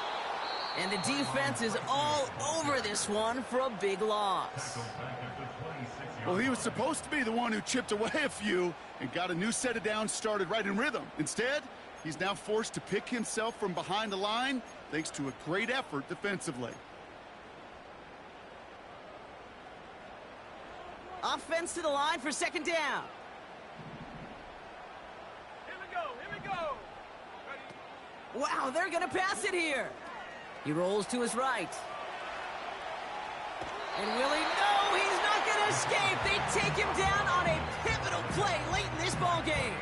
And the defense is all over this one for a big loss. Well, he was supposed to be the one who chipped away a few and got a new set of downs started right in rhythm. Instead, he's now forced to pick himself from behind the line thanks to a great effort defensively. Offense to the line for 2nd down. Here we go. Wow, they're going to pass it here. He rolls to his right. And will he? No, he's not going to escape. They take him down on a pivotal play late in this ball game.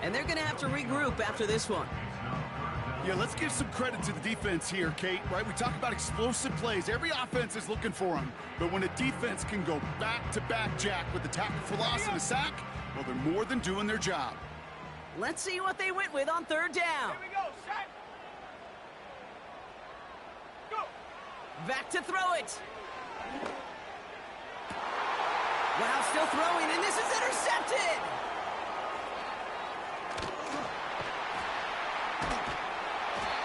And they're going to have to regroup after this one. Yeah, let's give some credit to the defense here, Kate, right? We talk about explosive plays. Every offense is looking for them. But when a defense can go back-to-back, Jack, with the tackle for loss and a sack, well, they're more than doing their job. Let's see what they went with on 3rd down. Here we go, set. Go. Back to throw it. Wow, still throwing, and this is intercepted.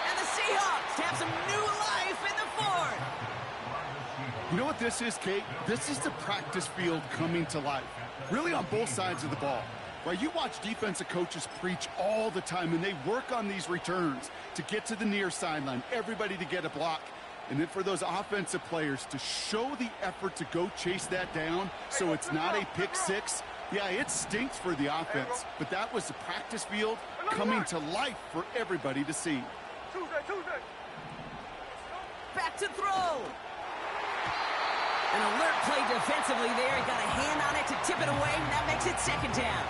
And the Seahawks have some new life in the 4th. You know what this is, Kate? This is the practice field coming to life, really on both sides of the ball. Right, you watch defensive coaches preach all the time, and they work on these returns to get to the near sideline, everybody to get a block. And then for those offensive players to show the effort to go chase that down so it's not a pick 6. Yeah, it stinks for the offense, but that was the practice field coming to life for everybody to see. Tuesday. Back to throw. An alert play defensively there. He got a hand on it to tip it away, and that makes it 2nd down.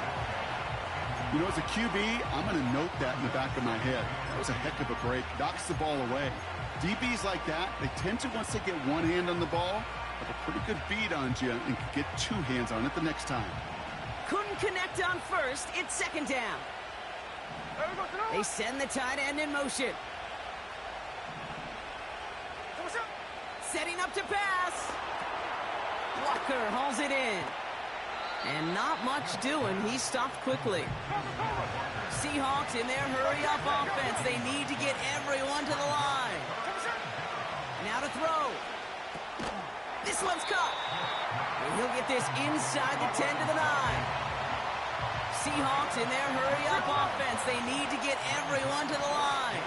You know, as a QB, I'm going to note that in the back of my head. That was a heck of a break. Knocks the ball away. DBs like that, they tend to, once they get one hand on the ball, have a pretty good beat on you and can get 2 hands on it the next time. Couldn't connect on 1st. It's 2nd down. They send the tight end in motion. Setting up to pass. Walker hauls it in. And not much doing. He stopped quickly. Seahawks in their hurry-up offense. They need to get everyone to the line. Now to throw. This one's caught. And he'll get this inside the 10 to the 9. Seahawks in their hurry-up offense. They need to get everyone to the line.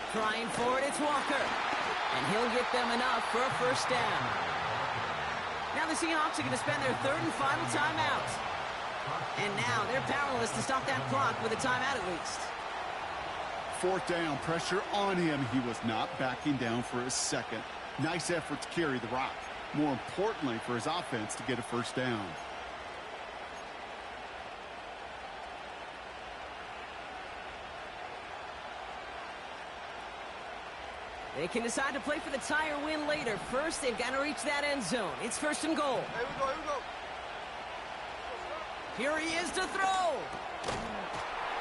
Trying for it, it's Walker. And he'll get them enough for a 1st down. Now the Seahawks are going to spend their 3rd and final timeout. And now they're powerless to stop that clock with a timeout at least. 4th down, pressure on him. He was not backing down for a second. Nice effort to carry the rock. More importantly for his offense to get a 1st down. They can decide to play for the tie or win later. First, they've got to reach that end zone. It's 1st and goal. Here we go. Here he is to throw.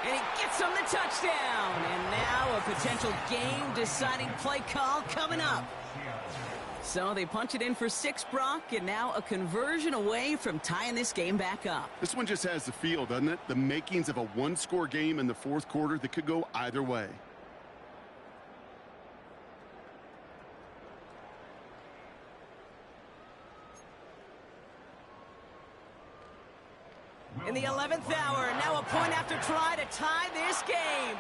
And he gets him the touchdown. And now a potential game-deciding play call coming up. So they punch it in for 6, Brock, and now a conversion away from tying this game back up. This one just has the feel, doesn't it? The makings of a one-score game in the fourth quarter that could go either way. In the 11th hour, now a point after try to tie this game.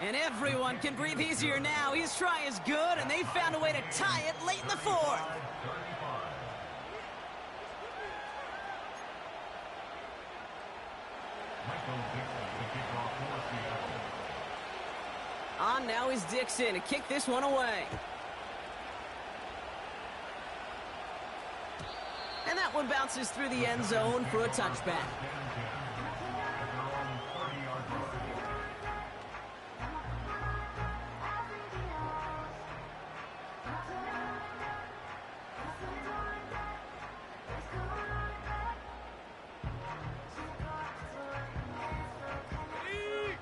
And everyone can breathe easier now. His try is good, and they found a way to tie it late in the fourth. On now is Dixon to kick this one away. And that one bounces through the end zone for a touchback.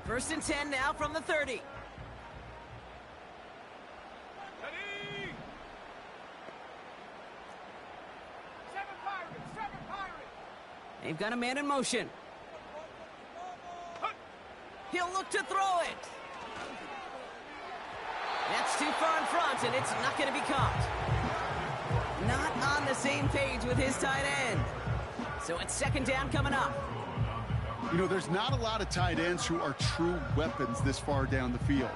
First and 10 now from the 30. They've got a man in motion. He'll look to throw it. That's too far in front, and it's not going to be caught. Not on the same page with his tight end. So it's second down coming up. You know, there's not a lot of tight ends who are true weapons this far down the field.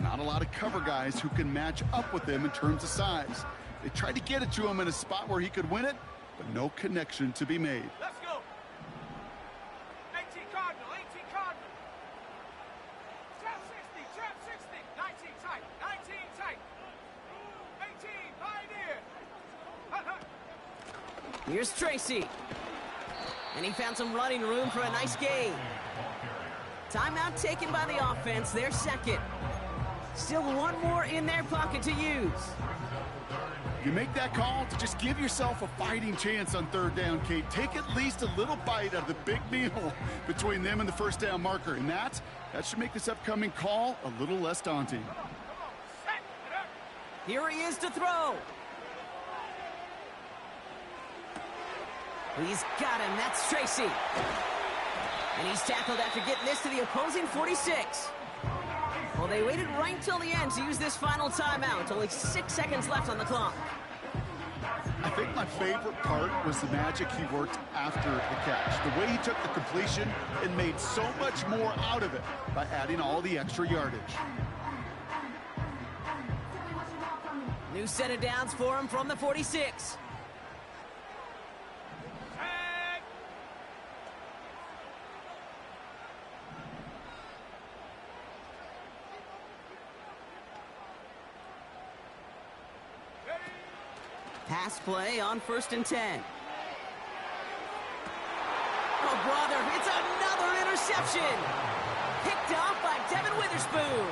Not a lot of cover guys who can match up with them in terms of size. They tried to get it to him in a spot where he could win it, but no connection to be made. Let's go. 18 Cardinal, 18 Cardinal. Trap 60, trap 60. 19 tight, 19 tight. 18, Pioneer. Hut, hut. Here's Tracy. And he found some running room for a nice gain. Timeout taken by the offense, their second. Still one more in their pocket to use. You make that call to just give yourself a fighting chance on third down, Kate. Take at least a little bite out of the big meal between them and the first down marker. And that should make this upcoming call a little less daunting. Here he is to throw. He's got him. That's Tracy. And he's tackled after getting this to the opposing 46. Well, they waited right until the end to use this final timeout. Only 6 seconds left on the clock. I think my favorite part was the magic he worked after the catch. The way he took the completion and made so much more out of it by adding all the extra yardage. New set of downs for him from the 46. Pass play on first and 10. Oh, brother, it's another interception. Picked off by Devin Witherspoon.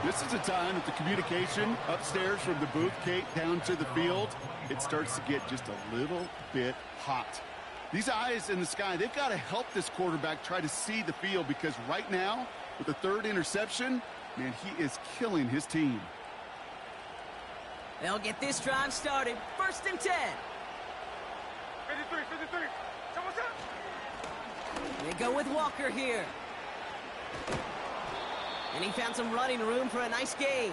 This is a time that the communication upstairs from the booth, Kate, down to the field, it starts to get just a little bit hot. These eyes in the sky, they've got to help this quarterback try to see the field, because right now, with the third interception, man, he is killing his team. They'll get this drive started. First and 10. 53, 53. Someone's up. They go with Walker here. And he found some running room for a nice gain.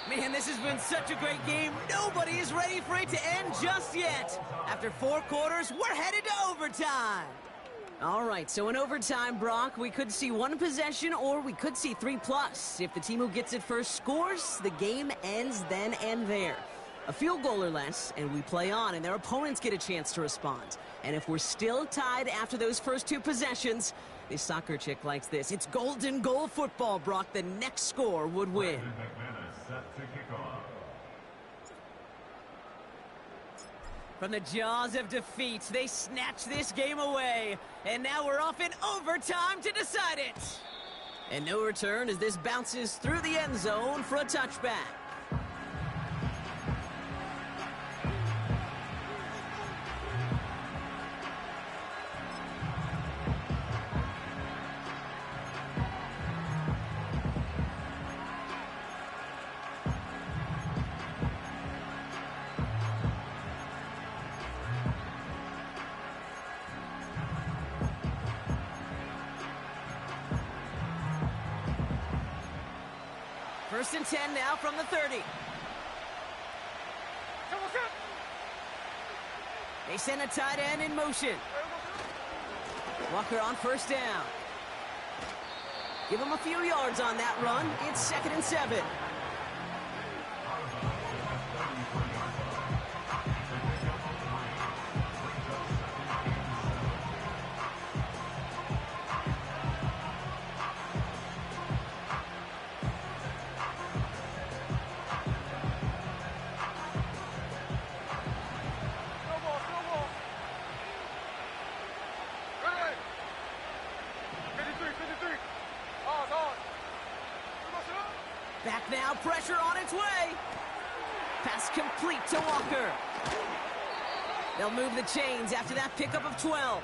Man, this has been such a great game. Nobody is ready for it to end just yet. After 4 quarters, we're headed to overtime. All right, so in overtime, Brock, we could see 1 possession or we could see 3+. If the team who gets it first scores, the game ends then and there. A field goal or less, and we play on, and their opponents get a chance to respond. And if we're still tied after those first 2 possessions, this soccer chick likes this. It's golden goal football, Brock. The next score would win. From the jaws of defeat, they snatch this game away. And now we're off in overtime to decide it. And no return as this bounces through the end zone for a touchback. First and 10 now from the 30. They send a tight end in motion. Walker on first down. Give him a few yards on that run. It's 2nd and 7. Back now, pressure on its way. Pass complete to Walker. They'll move the chains after that pickup of 12.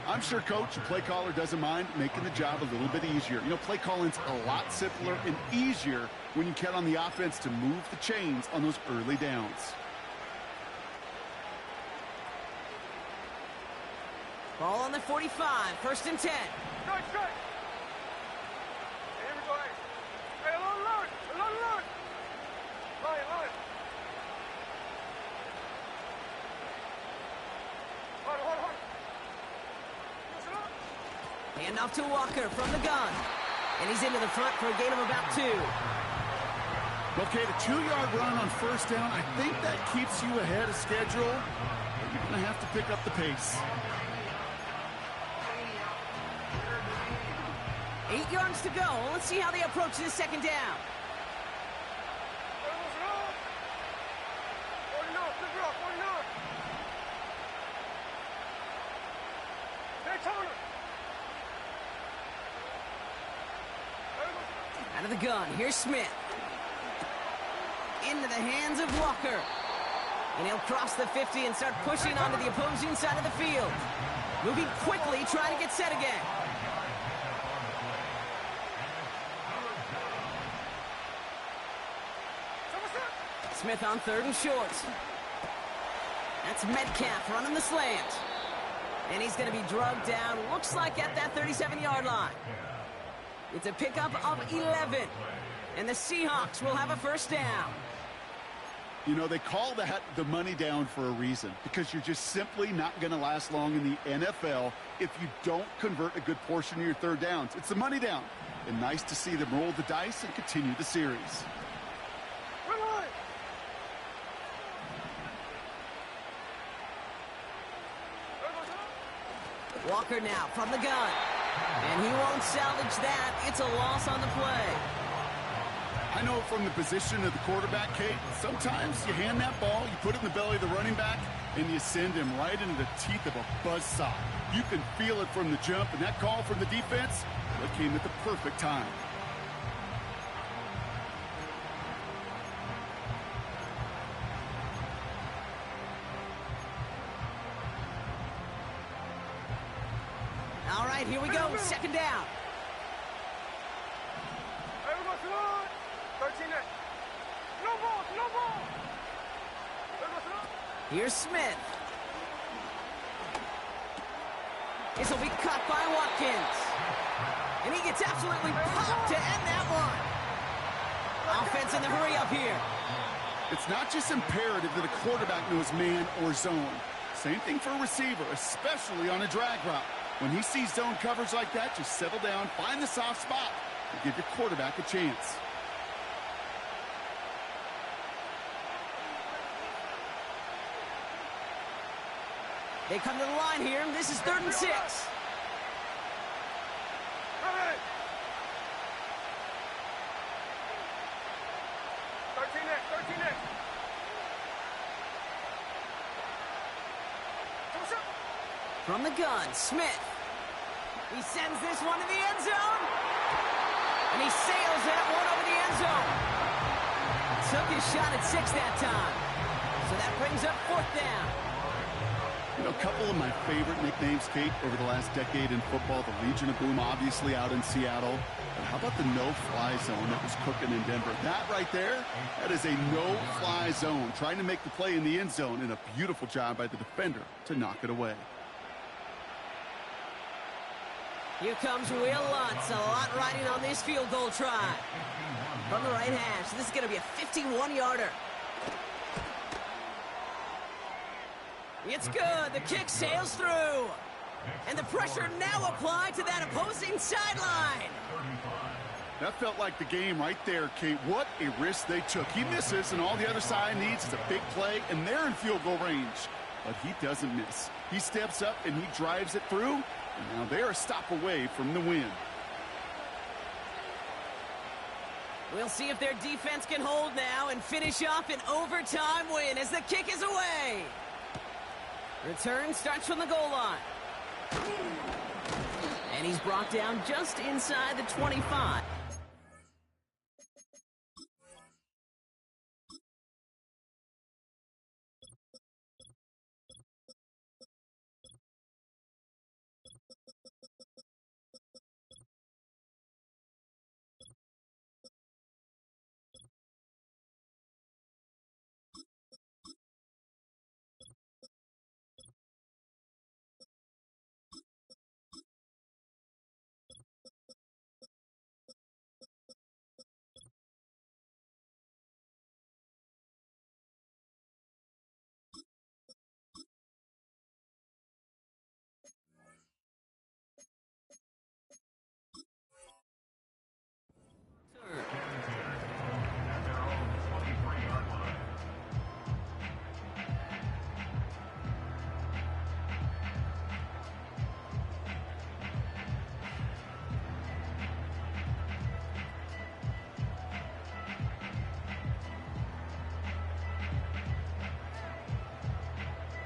I'm sure, Coach, the play caller doesn't mind making the job a little bit easier. You know, play calling's a lot simpler and easier when you count on the offense to move the chains on those early downs. Ball on the 45, 1st and 10. Strike, strike. Here we go, hey, alone. Line. Hold. Hand off to Walker from the gun. And he's into the front for a gain of about 2. Okay, the 2-yard run on first down, I think that keeps you ahead of schedule. You're going to have to pick up the pace. 8 yards to go. Let's see how they approach this 2nd down. Out of the gun, here's Smith. Into the hands of Walker. And he'll cross the 50 and start pushing onto the opposing side of the field. Moving quickly, trying to get set again. Smith on 3rd and short. That's Metcalf running the slant. And he's going to be drugged down, looks like at that 37-yard line. It's a pickup of 11. And the Seahawks will have a first down. You know, they call that the money down for a reason, because you're just simply not going to last long in the NFL if you don't convert a good portion of your 3rd downs. It's the money down. And nice to see them roll the dice and continue the series. Walker now from the gun. And he won't salvage that. It's a loss on the play. I know from the position of the quarterback, Kate, sometimes you hand that ball, you put it in the belly of the running back, and you send him right into the teeth of a buzzsaw. You can feel it from the jump, and that call from the defense, that came at the perfect time. All right, here we go. 2nd down. 13 there. No ball. Here's Smith. This will be caught by Watkins. And he gets absolutely popped to end that one. Offense in the hurry up here. It's not just imperative that a quarterback knows man or zone. Same thing for a receiver, especially on a drag route. When he sees zone coverage like that, just settle down, find the soft spot, and give your quarterback a chance. They come to the line here. This is 3rd and 6. 13 there. From the gun, Smith. He sends this one to the end zone. And he sails that one over the end zone. Took his shot at 6 that time. So that brings up 4th down. You know, a couple of my favorite nicknames, Kate, over the last decade in football. The Legion of Boom, obviously, out in Seattle. But how about the no-fly zone that was cooking in Denver? That right there, that is a no-fly zone. Trying to make the play in the end zone, and a beautiful job by the defender to knock it away. Here comes Will Lutz. A lot riding on this field goal try. From the right hash, this is going to be a 51-yarder. It's good. The kick sails through. And the pressure now applied to that opposing sideline. That felt like the game right there, Kate. What a risk they took. He misses, and all the other side needs is a big play, and they're in field goal range. But he doesn't miss. He steps up, and he drives it through. And now they're a stop away from the win. We'll see if their defense can hold now and finish off an overtime win as the kick is away. Return starts from the goal line. And he's brought down just inside the 25.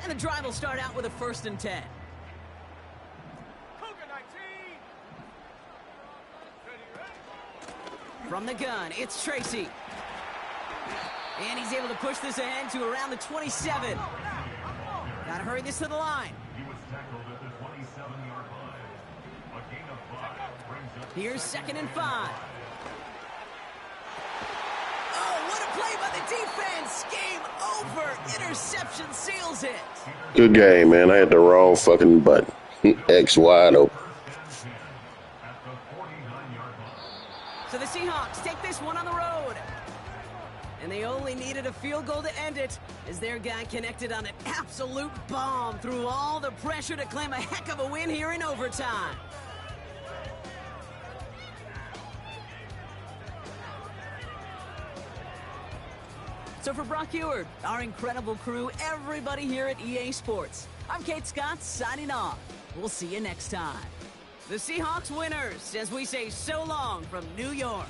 And the drive will start out with a 1st and 10. Cougar 19. From the gun, it's Tracy. And he's able to push this ahead to around the 27. Gotta hurry this to the line. He was tackled at the 27-yard line. A gain of 5 brings up Here's 2nd and 5. Oh, what a play by the defense! Game over! Interception seals it! Good game, man. I had the wrong fucking button. X wide open. at the 49-yard line. So the Seahawks take this one on the road. And they only needed a field goal to end it as their guy connected on an absolute bomb through all the pressure to claim a heck of a win here in overtime. So for Brock Eward, our incredible crew, everybody here at EA Sports, I'm Kate Scott signing off. We'll see you next time. The Seahawks winners as we say so long from New York.